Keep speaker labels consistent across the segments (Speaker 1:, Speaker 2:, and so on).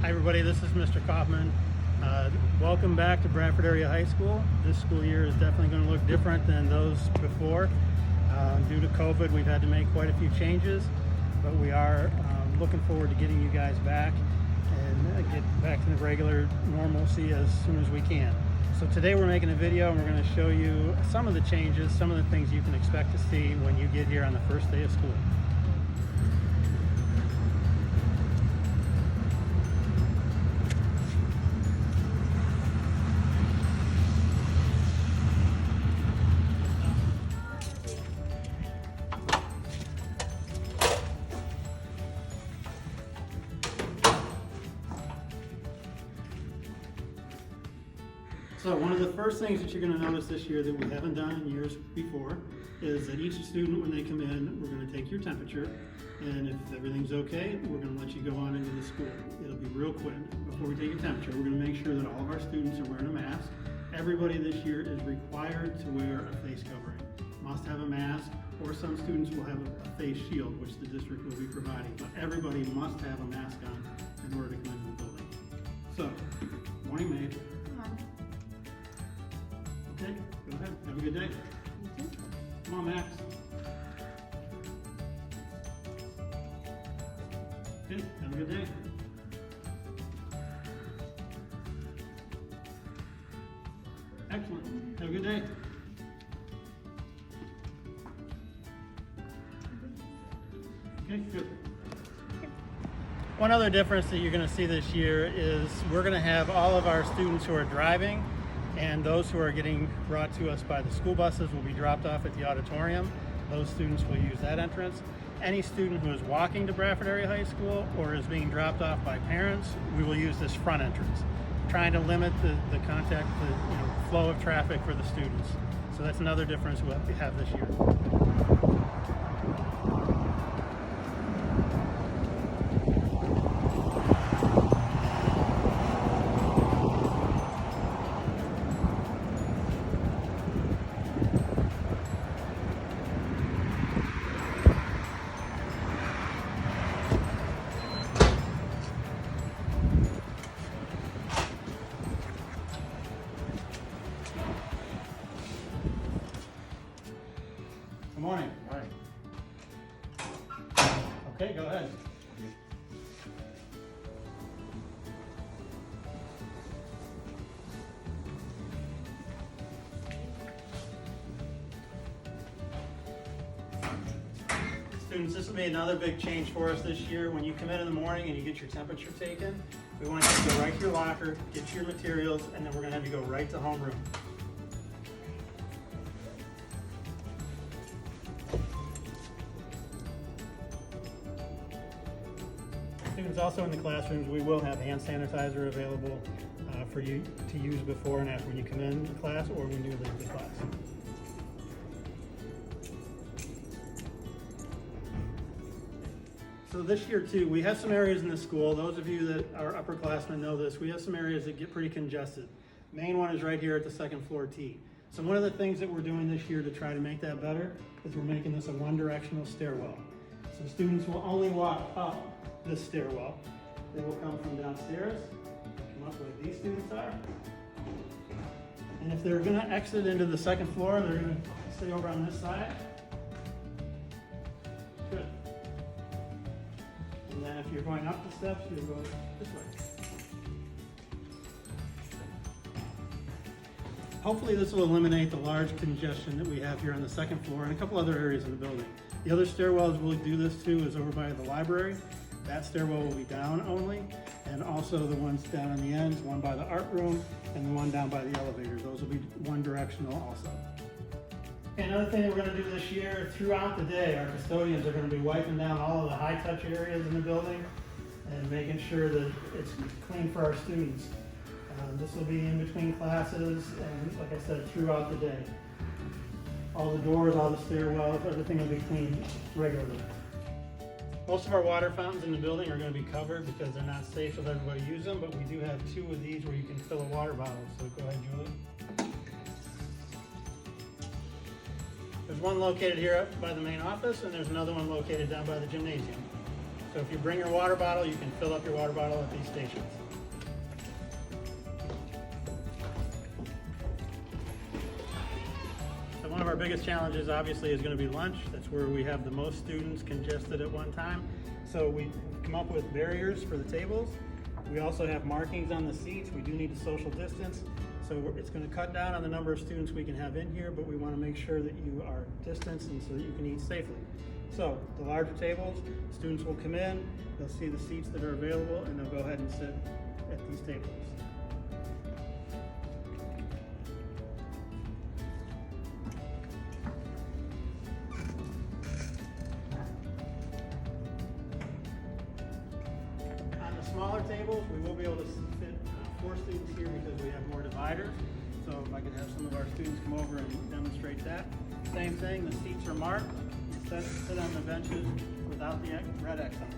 Speaker 1: Hi everybody, this is Mr. Kaufman. Welcome back to Bradford Area High School. This school year is definitely going to look different than those before. Due to COVID, we've had to make quite a few changes, but we are looking forward to getting you guys back and get back to the regular normalcy as soon as we can. So today we're making a video and we're going to show you some of the changes, some of the things you can expect to see when you get here on the first day of school. So one of the first things that you're going to notice this year that we haven't done in years before is that each student, when they come in, we're going to take your temperature, and if everything's okay, we're going to let you go on into the school. It'll be real quick. Before we take your temperature, we're going to make sure that all of our students are wearing a mask. Everybody this year is required to wear a face covering. Must have a mask, or some students will have a face shield, which the district will be providing, but everybody must have a mask on in order to come into the building. So, morning, Maeve. Okay, go ahead. Have a good day. Come on, Max. Okay, have a good day. Excellent. Have a good day. Okay, good. One other difference that you're going to see this year is we're going to have all of our students who are driving and those who are getting brought to us by the school buses will be dropped off at the auditorium. Those students will use that entrance. Any student who is walking to Bradford Area High School or is being dropped off by parents, we will use this front entrance, trying to limit the contact, the flow of traffic for the students. So that's another difference we have this year. Good morning. Morning. Okay, go ahead. Students, this will be another big change for us this year. When you come in the morning and you get your temperature taken, we want you to go right to your locker, get your materials, and then we're going to have you go right to homeroom. Students, also in the classrooms, we will have hand sanitizer available for you to use before and after when you come in the class or when you leave the class. So this year too, we have some areas in the school, those of you that are upperclassmen know this, we have some areas that get pretty congested. Main one is right here at the second floor T. So one of the things that we're doing this year to try to make that better is we're making this a one-directional stairwell. So students will only walk up this stairwell. They will come from downstairs, come up like these students are. And if they're gonna exit into the second floor, they're gonna stay over on this side. Good. And then if you're going up the steps, you'll go this way. Hopefully this will eliminate the large congestion that we have here on the second floor and a couple other areas in the building. The other stairwells we'll do this to is over by the library. That stairwell will be down only, and also the ones down on the ends, one by the art room and the one down by the elevator. Those will be one directional also. Okay, another thing that we're going to do this year, throughout the day, our custodians are going to be wiping down all of the high touch areas in the building and making sure that it's clean for our students. This will be in between classes and, like I said, throughout the day. All the doors, all the stairwells, everything will be cleaned regularly. Most of our water fountains in the building are going to be covered because they're not safe if everybody uses them, but we do have two of these where you can fill a water bottle. So go ahead, Julie. There's one located here up by the main office, and there's another one located down by the gymnasium. So So if you bring your water bottle, you can fill up your water bottle at these stations. So one of our biggest challenges obviously is going to be lunch. That's where we have the most students congested at one time. So we come up with barriers for the tables. We also have markings on the seats. We do need to social distance. So it's going to cut down on the number of students we can have in here, but we want to make sure that you are distanced and so that you can eat safely. So the larger tables, students will come in, they'll see the seats that are available, and they'll go ahead and sit at these tables. On the smaller tables, we will be able to fit 4 students here because we have more dividers. So if I could have some of our students come over and demonstrate that. Same thing, the seats are marked. Sit on the benches without the red X on them.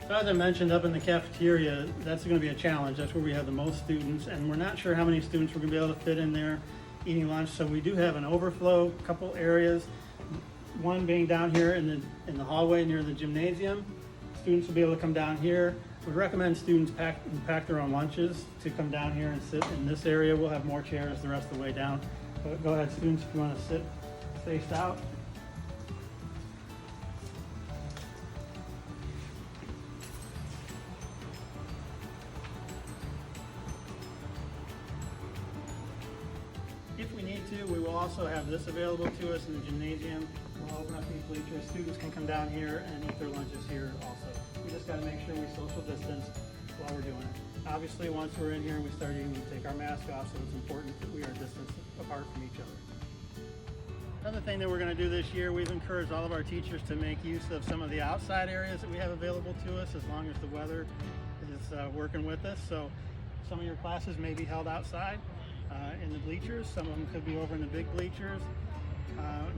Speaker 1: So as I mentioned, up in the cafeteria, that's going to be a challenge. That's where we have the most students, and we're not sure how many students we're going to be able to fit in there eating lunch. So we do have an overflow couple areas. One being down here in the hallway near the gymnasium. Students will be able to come down here. We recommend students pack their own lunches to come down here and sit in this area. We'll have more chairs the rest of the way down. But go ahead, students, if you want to sit spaced out. If we need to, we will also have this available to us in the gymnasium. We'll open up these bleachers. Students can come down here and eat their lunches here also. We just got to make sure we social distance while we're doing it. Obviously, once we're in here and we start eating, we take our mask off, so it's important that we are distanced apart from each other. Another thing that we're going to do this year, we've encouraged all of our teachers to make use of some of the outside areas that we have available to us as long as the weather is working with us. So some of your classes may be held outside in the bleachers. Some of them could be over in the big bleachers.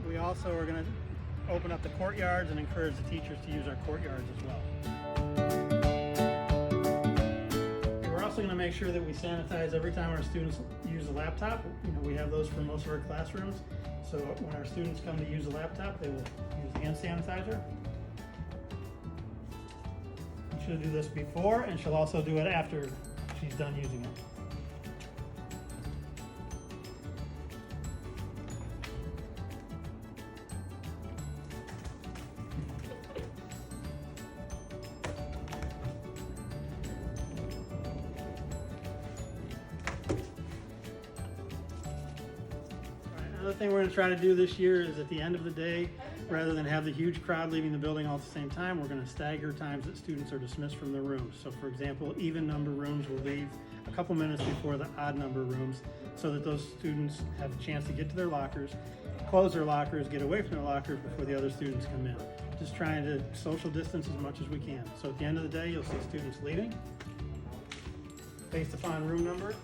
Speaker 1: We also are going to open up the courtyards and encourage the teachers to use our courtyards as well. We're also going to make sure that we sanitize every time our students use a laptop. We have those for most of our classrooms. So when our students come to use a laptop, they will use hand sanitizer. She'll do this before, and she'll also do it after she's done using it. Another thing we're going to try to do this year is at the end of the day, rather than have the huge crowd leaving the building all at the same time, we're going to stagger times that students are dismissed from their rooms. So for example, even number rooms will leave a couple minutes before the odd number rooms so that those students have a chance to get to their lockers, close their lockers, get away from their lockers before the other students come in. Just trying to social distance as much as we can. So at the end of the day, you'll see students leaving based upon room number.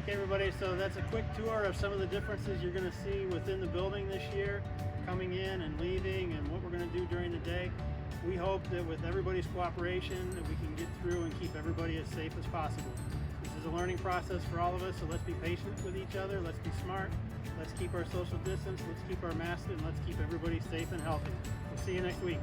Speaker 1: Everybody, so that's a quick tour of some of the differences you're going to see within the building this year, coming in and leaving, and what we're going to do during the day. We hope that with everybody's cooperation that we can get through and keep everybody as safe as possible. This is a learning process for all of us, so let's be patient with each other, let's be smart, let's keep our social distance, let's keep our masks, and let's keep everybody safe and healthy. We'll see you next week.